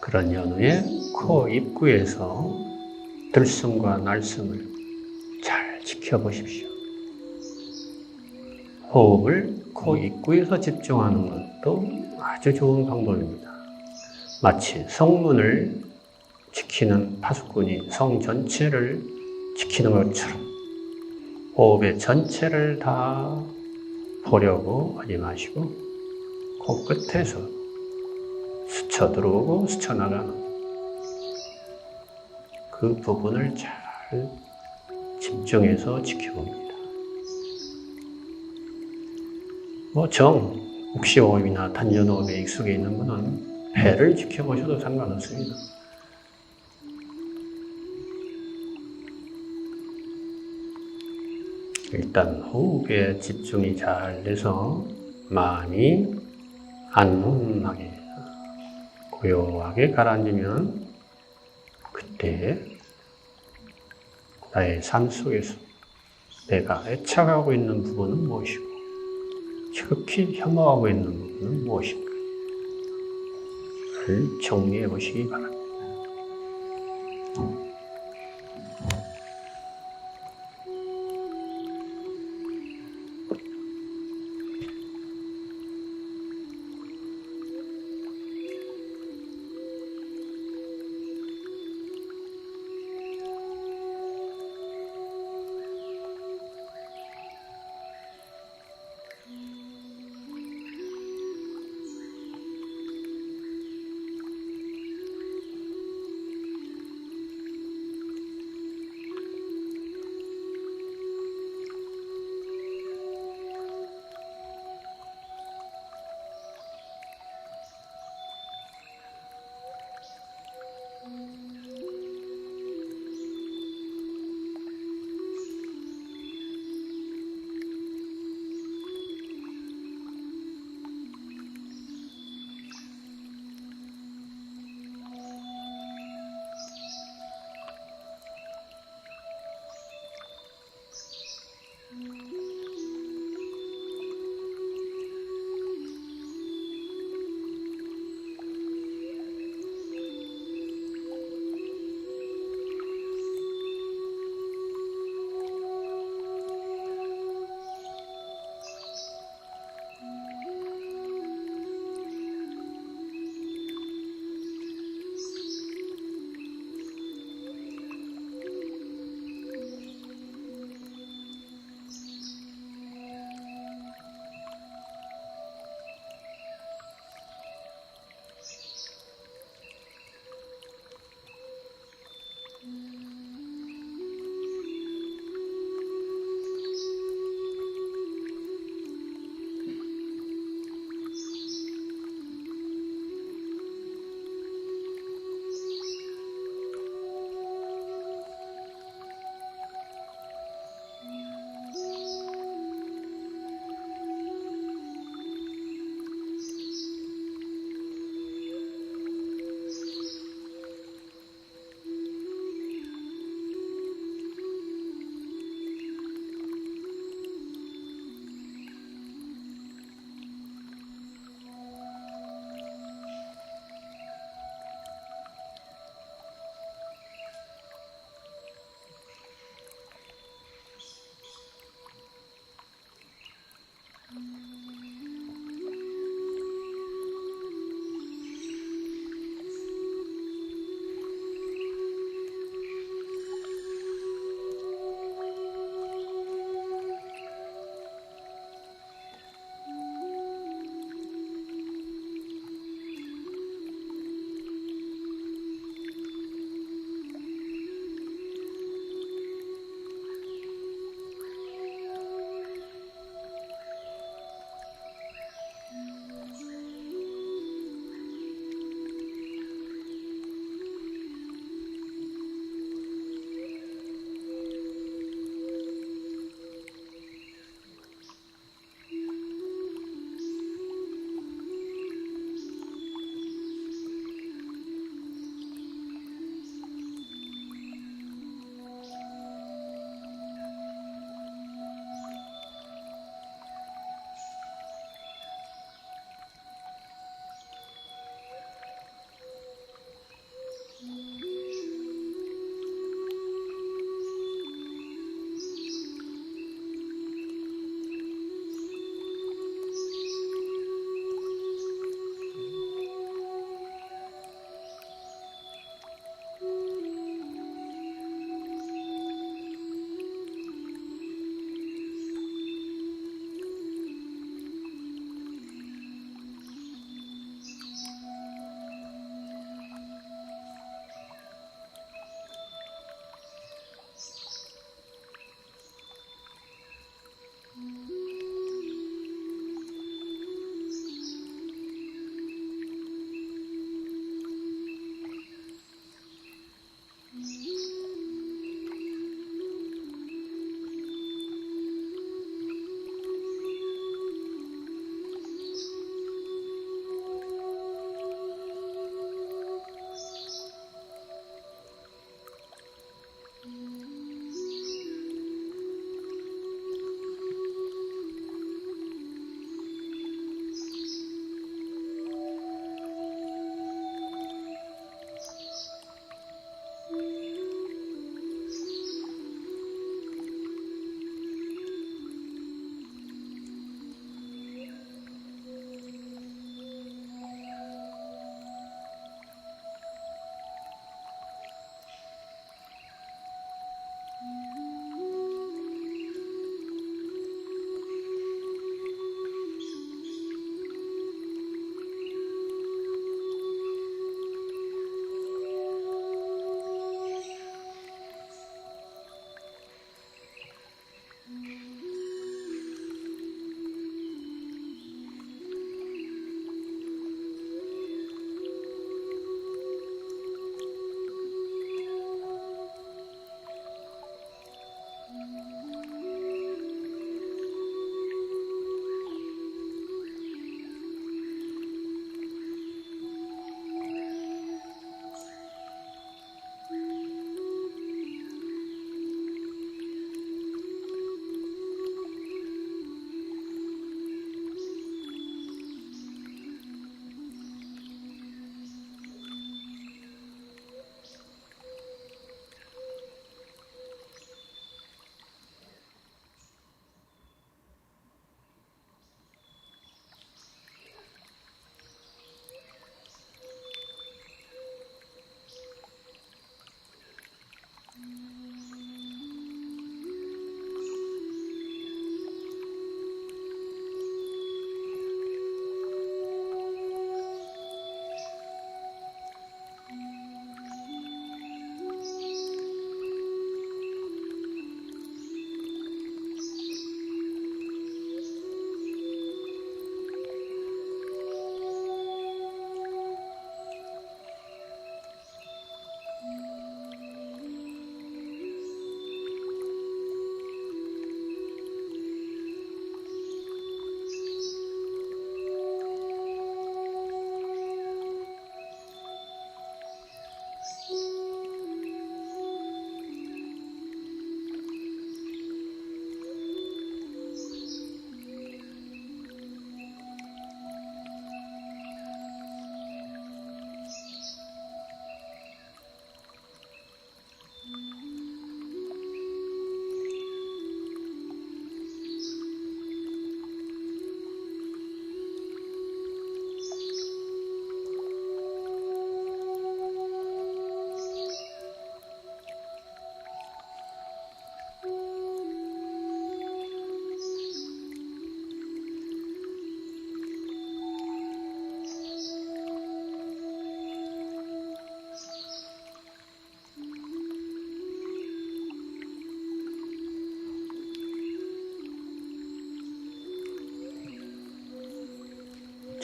Speaker 1: 그런 연후에 코 입구에서 들숨과 날숨을 잘 지켜보십시오. 호흡을 코 입구에서 집중하는 것도 아주 좋은 방법입니다. 마치 성문을 지키는 파수꾼이 성 전체를 지키는 것처럼 호흡의 전체를 다 보려고 하지 마시고 코끝에서 스쳐 들어오고 스쳐 나가는 그 부분을 잘 집중해서 지켜봅니다. 묵시호흡이나 단전호흡에 익숙해 있는 분은 배를 지켜보셔도 상관없습니다. 일단 호흡에 집중이 잘 돼서 마음이 안온하게 고요하게 가라앉으면 그때 나의 삶 속에서 내가 애착하고 있는 부분은 무엇이고 지극히 혐오하고 있는 부분은 무엇인가를 정리해 보시기 바랍니다.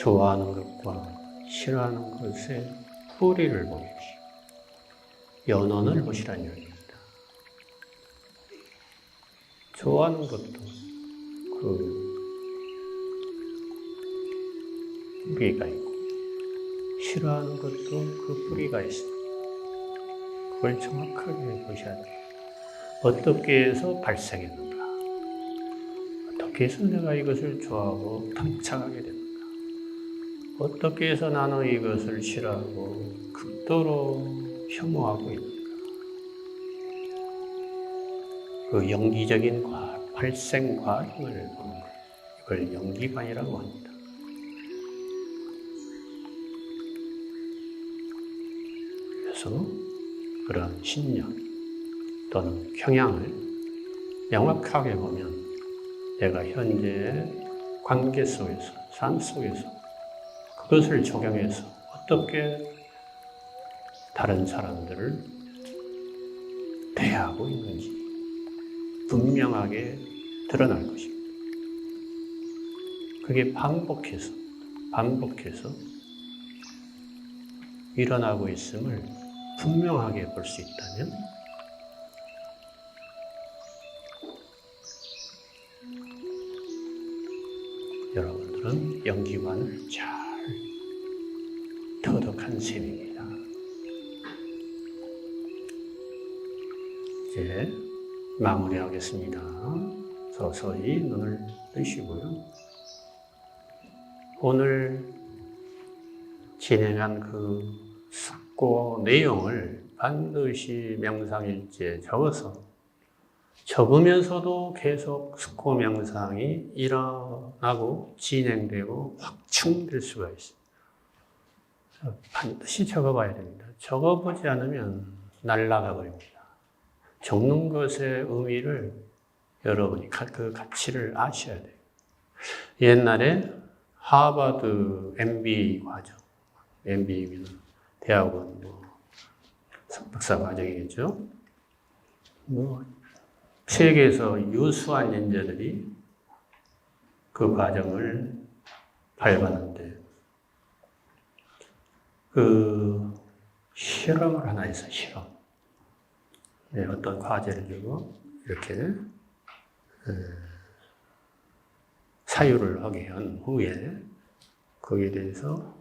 Speaker 1: 좋아하는 것과 싫어하는 것의 뿌리를 보십시오. 연원을 보시라는 이야기입니다. 좋아하는 것도 그 뿌리가 있고, 싫어하는 것도 그 뿌리가 있습니다. 그걸 정확하게 보셔야 돼요. 어떻게 해서 발생했는가? 어떻게 해서 내가 이것을 좋아하고 탐착하게 됐는가? 어떻게 해서 나는 이것을 싫어하고 극도로 혐오하고 있는가? 그 연기적인 발생 과정을 보는 거예요. 이걸 연기관이라고 합니다. 그래서 그런 신념 또는 경향을 명확하게 보면 내가 현재의 관계 속에서, 삶 속에서 그것을 적용해서 어떻게 다른 사람들을 대하고 있는지 분명하게 드러날 것입니다. 그게 반복해서 일어나고 있음을 분명하게 볼 수 있다면 여러분들은 연기관을 잘 터득한 셈입니다. 이제 마무리하겠습니다. 서서히 눈을 뜨시고요. 오늘 진행한 그 숙고 내용을 반드시 명상일지에 적으면서도 계속 숙고 명상이 일어나고 진행되고 확충될 수가 있어요. 반드시 적어봐야 됩니다. 적어보지 않으면 날아가 버립니다. 적는 것의 의미를 여러분이 그 가치를 아셔야 돼요. 옛날에 하버드 MBA 과정, MBA면 대학원 석박사 과정이겠죠. 세계에서 유수한 인재들이 그 과정을 밟았는데 그 실험을 하나 해서 실험. 네, 어떤 과제를 주고 이렇게 사유를 하게 한 후에 거기에 대해서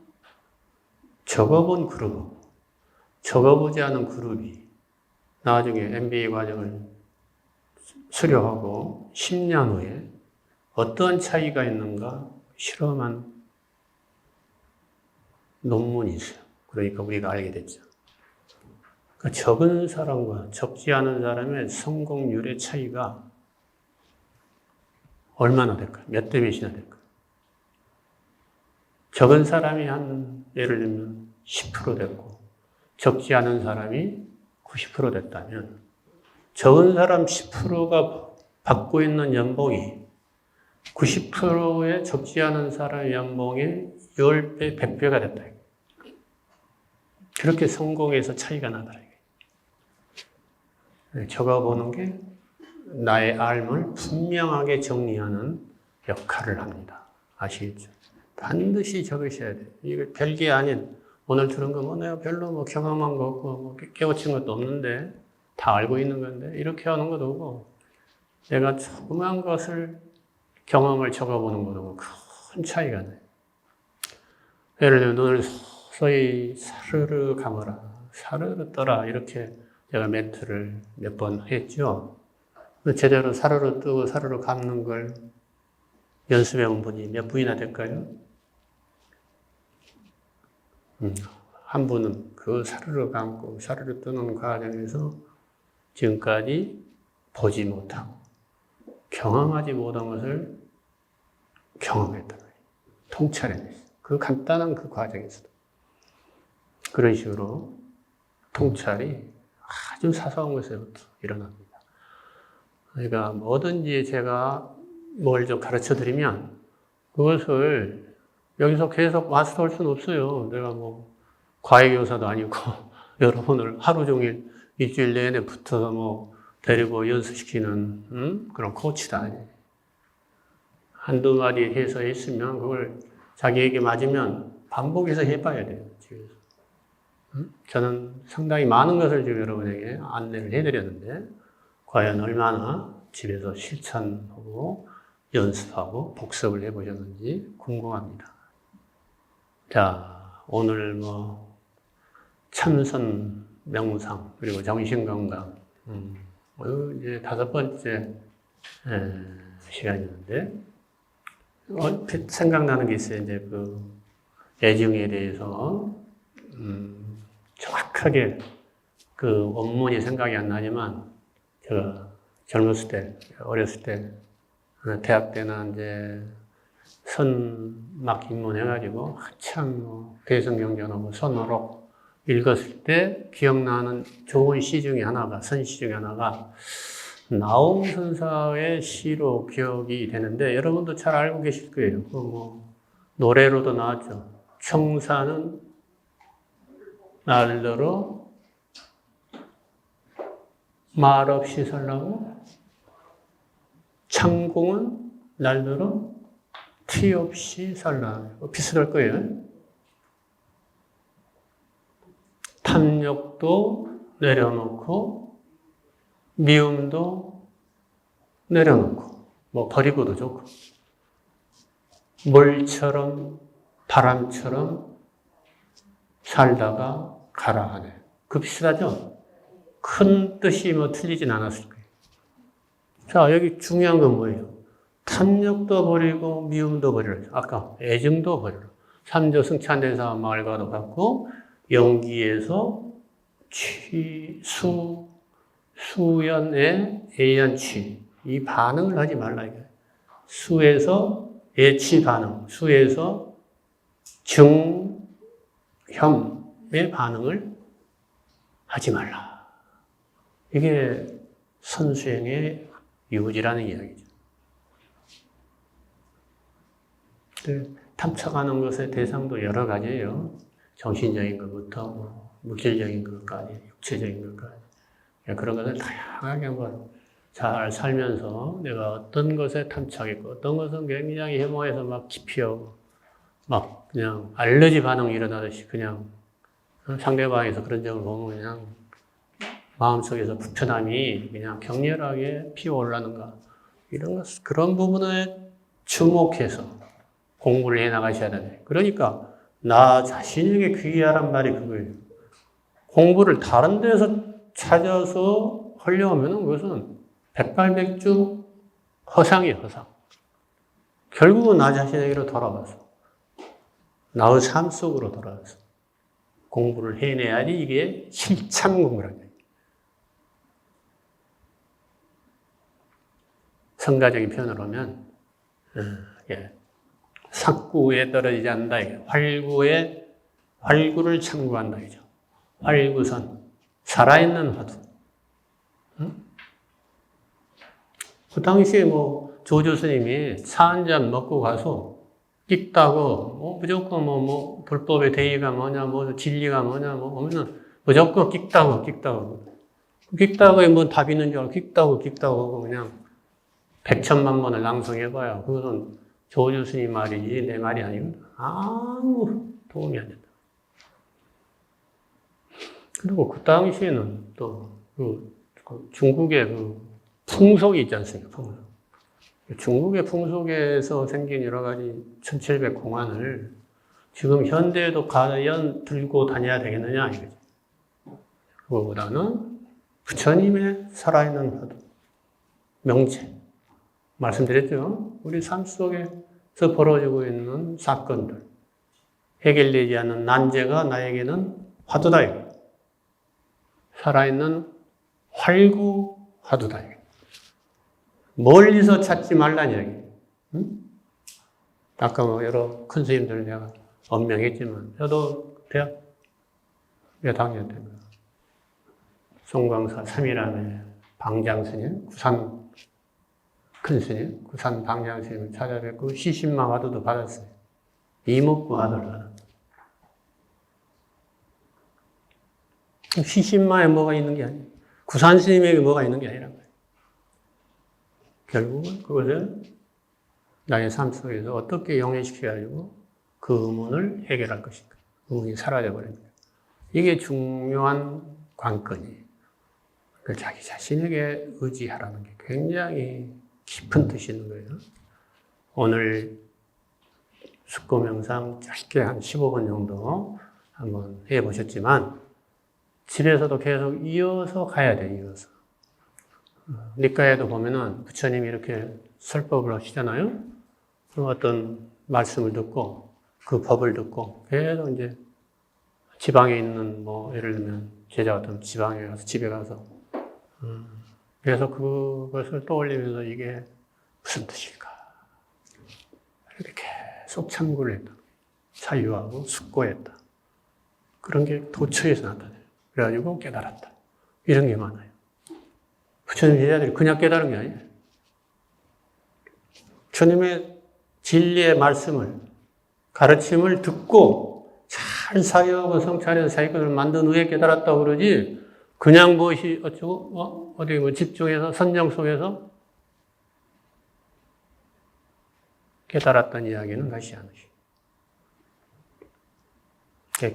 Speaker 1: 적어본 그룹, 적어보지 않은 그룹이 나중에 MBA 과정을 수료하고 10년 후에 어떤 차이가 있는가 실험한 논문이 있어요. 그러니까 우리가 알게 됐죠. 그 적은 사람과 적지 않은 사람의 성공률의 차이가 얼마나 될까요? 몇 대 몇이나 될까요? 적은 사람이 예를 들면 10% 됐고, 적지 않은 사람이 90% 됐다면, 적은 사람 10%가 받고 있는 연봉이 90%의 적지 않은 사람의 연봉의 10배, 100배가 됐다. 그렇게 성공에서 차이가 나더라. 적어보는 게 나의 삶을 분명하게 정리하는 역할을 합니다. 아시겠죠? 반드시 적으셔야 돼요. 이거 별게 아닌, 오늘 들은 거 내가 별로 경험한 거 없고, 깨우친 것도 없는데, 다 알고 있는 건데, 이렇게 하는 것도 없고, 내가 조그만 것을 경험을 적어보는 것도 큰 차이가 나요. 예를 들면, 눈을 서서히 사르르 감아라, 사르르 떠라, 이렇게 제가 멘트를 몇 번 했죠. 제대로 사르르 뜨고 사르르 감는 걸 연습해 온 분이 몇 분이나 될까요? 한 분은 그 사르르 감고 사르르 뜨는 과정에서 지금까지 보지 못하고 경험하지 못한 것을 경험했다. 통찰해냈어요. 그 간단한 그 과정에서도. 그런 식으로 통찰이 아주 사소한 것에부터 일어납니다. 그러니까 뭐든지 제가 뭘 좀 가르쳐 드리면 그것을 여기서 계속 마스터할 수는 없어요. 내가 과외교사도 아니고 여러분을 하루 종일 일주일 내내 붙어서 데리고 연습시키는 그런 코치도 아니에요. 한두 마디 해서 했으면 그걸 자기에게 맞으면 반복해서 해봐야 돼요. 집에서. 저는 상당히 많은 것을 지금 여러분에게 안내를 해드렸는데 과연 얼마나 집에서 실천하고 연습하고 복습을 해보셨는지 궁금합니다. 자, 오늘 참선 명상 그리고 정신건강 이제 5번째 시간이었는데 생각나는 게 있어요. 이제 그 애증에 대해서 정확하게 그 원문이 생각이 안 나지만 제가 젊었을 때, 어렸을 때, 대학 때는 이제 선막 입문해가지고 한참 대성경전하고 선어록 읽었을 때 기억나는 좋은 시 중에 하나가, 선시 중에 하나가 나홍 선사의 시로 기억이 되는데 여러분도 잘 알고 계실 거예요. 노래로도 나왔죠. 청사는 날더러 말없이 살라고 창공은 날더러 티 없이 살라고 비슷할 거예요. 탐욕도 내려놓고 미움도 내려놓고 버리고도 좋고 물처럼 바람처럼 살다가 가라 하네. 그 비슷하죠? 큰 뜻이 틀리진 않았을 거예요. 자, 여기 중요한 건 뭐예요? 탐욕도 버리고 미움도 버리라. 아까 애증도 버리라. 삼조 승찬대사 말과도 같고 영기에서 수연의 애연취 이 반응을 하지 말라 이거예요. 수에서 애취 반응, 수에서 증혐의 반응을 하지 말라. 이게 선수행의 유지라는 이야기죠. 탐착하는 것의 대상도 여러 가지예요. 정신적인 것부터 물질적인 것까지, 육체적인 것까지. 그런 것을 다양하게 잘 살면서 내가 어떤 것에 탐착했고, 어떤 것은 굉장히 혐오해서 막 기피하고, 막 그냥 알러지 반응이 일어나듯이 그냥 상대방에서 그런 점을 보면 그냥 마음속에서 불편함이 그냥 격렬하게 피어올라는가. 이런 것, 그런 부분에 주목해서 공부를 해 나가셔야 되네. 그러니까 나 자신에게 귀하란 말이 그거예요. 공부를 다른 데서 찾아서 하려면 그것은 백발백중 허상이에요, 허상. 결국은 나 자신에게로 돌아가서 나의 삶 속으로 돌아가서 공부를 해내야지 이게 실참 공부라는 거예요. 성가적인 표현으로 하면 삭구에 떨어지지 않는다. 활구를 참고한다. 활구선, 살아있는 화두. 그 당시에 조조 스님이 차 한 잔 먹고 가서 끽다고, 무조건 불법의 대의가 뭐냐, 진리가 뭐냐, 하면은 무조건 끽다고. 끽다고에 답 있는 줄 알고 끽다고 그냥 백천만 번을 낭송해봐야 그것은 조조 스님 말이지 내 말이 아니거든. 아무 도움이 안 된다. 그리고 그 당시에는 또 중국의 풍속이 있지 않습니까? 풍속. 중국의 풍속에서 생긴 여러 가지 1700 공안을 지금 현대에도 과연 들고 다녀야 되겠느냐 이거죠. 그거보다는 부처님의 살아있는 화두, 명체. 말씀드렸죠? 우리 삶 속에서 벌어지고 있는 사건들, 해결되지 않는 난제가 나에게는 화두다 이거. 살아있는 활구 화두다. 멀리서 찾지 말라는 이야기. 응? 아까 여러 큰 스님들 내가 언명했지만, 저도 대학 몇 학년 때입니다. 송광사 3일암의 방장스님, 구산 큰 스님, 구산 방장스님을 찾아뵙고 시신마 화두도 받았어요. 이목구 화두를 받았어요. 시신마에 뭐가 있는 게 아니에요. 구산 스님에게 뭐가 있는 게 아니란 거예요. 결국은 그것을 나의 삶 속에서 어떻게 영해시켜가지고 그 의문을 해결할 것인가. 의문이 사라져버립니다. 이게 중요한 관건이에요. 자기 자신에게 의지하라는 게 굉장히 깊은 뜻이 있는 거예요. 오늘 숙고 명상 짧게 한 15분 정도 한번 해보셨지만 집에서도 계속 이어서 가야 돼요. 이어서. 니까에도 보면은 부처님이 이렇게 설법을 하시잖아요. 그럼 어떤 말씀을 듣고 그 법을 듣고 계속 이제 지방에 있는 뭐 예를 들면 제자 같은 지방에 가서 집에 가서 그래서 그것을 떠올리면서 이게 무슨 뜻일까 이렇게 계속 참고를 했다. 사유하고 숙고했다. 그런 게 도처에서 나타나요. 그래가지고 깨달았다. 이런 게 많아요. 부처님 제자들이 그냥 깨달은 게 아니에요. 부처님의 진리의 말씀을, 가르침을 듣고 잘 사유하고 성찰해서 자기것을 만든 후에 깨달았다고 그러지, 그냥 무엇이 어쩌고, 어디 뭐 집중해서 선정 속에서 깨달았다는 이야기는 하시 않으시.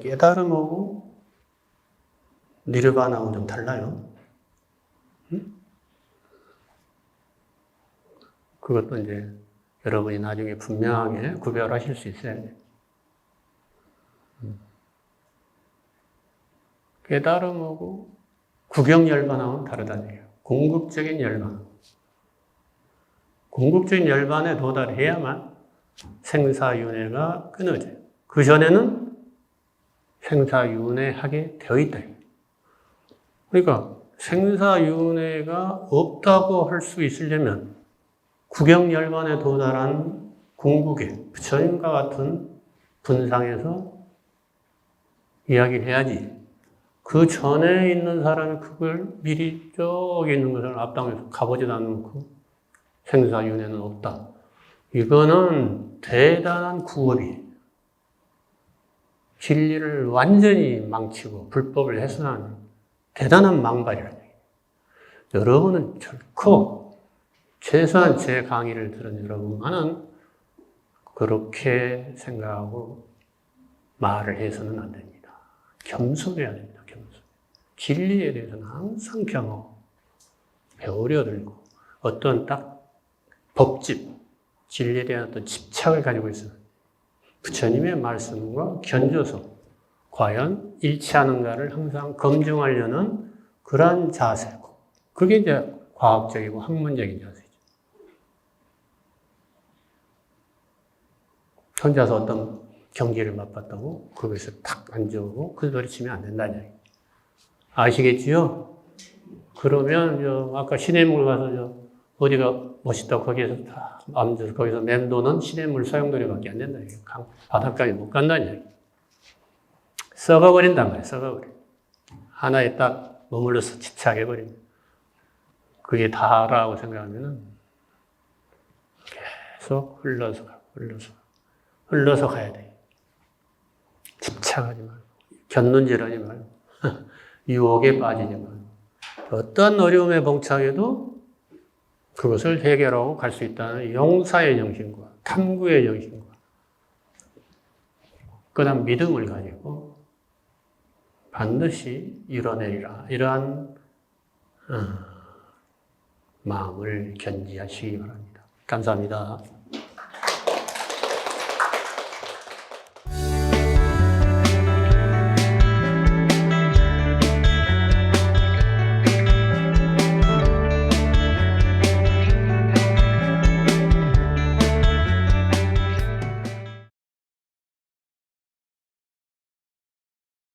Speaker 1: 깨달음하고 니르바나하고 좀 달라요. 응? 그것도 이제 여러분이 나중에 분명하게 구별하실 수 있어야 돼요. 깨달음하고 구경열반하고는 다르다는 얘기예요. 궁극적인 열반. 궁극적인 열반에 도달해야만 생사윤회가 끊어져요. 그 전에는 생사윤회하게 되어 있다. 그러니까 생사윤회가 없다고 할 수 있으려면 구경열반에 도달한 궁극의 부처님과 같은 분상에서 이야기를 해야지. 그 전에 있는 사람이 그걸 미리 저기 있는 것을 앞당에서 가보지도 않고 생사윤회는 없다. 이거는 대단한 구업이 진리를 완전히 망치고 불법을 훼손하는 대단한 망발이라는 얘기예요. 여러분은 결코 최소한 제 강의를 들은 여러분만은 그렇게 생각하고 말을 해서는 안 됩니다. 겸손해야 됩니다. 겸손. 진리에 대해서는 항상 겸허, 배우려 들고 어떤 딱 법집, 진리에 대한 어떤 집착을 가지고 있어요. 부처님의 말씀과 견줘서 과연 일치하는가를 항상 검증하려는 그러한 자세고, 그게 이제 과학적이고 학문적인 자세죠. 혼자서 어떤 경기를 맛봤다고 거기서 탁 앉아오고 그 소리 치면 안 된다는 얘기. 아시겠지요? 그러면 아까 시냇물 가서 어디가 멋있다고 거기에서 다 앉아서 거기서 맴도는 시냇물 소용돌이밖에 안 된다. 바닷가에 못 간다는 얘기. 썩어버린단 말이에요. 썩어버려. 하나에 딱 머물러서 집착해버립니다. 그게 다라고 생각하면은 계속 흘러서 가야 돼. 집착하지 말고, 견눈질하지 말고, 유혹에 빠지지 말고, 어떤 어려움에 봉착해도 그것을 해결하고 갈 수 있다는 용사의 정신과 탐구의 정신과 그다음 믿음을 가지고 반드시 이뤄내리라. 이러한 마음을 견지하시기 바랍니다. 감사합니다.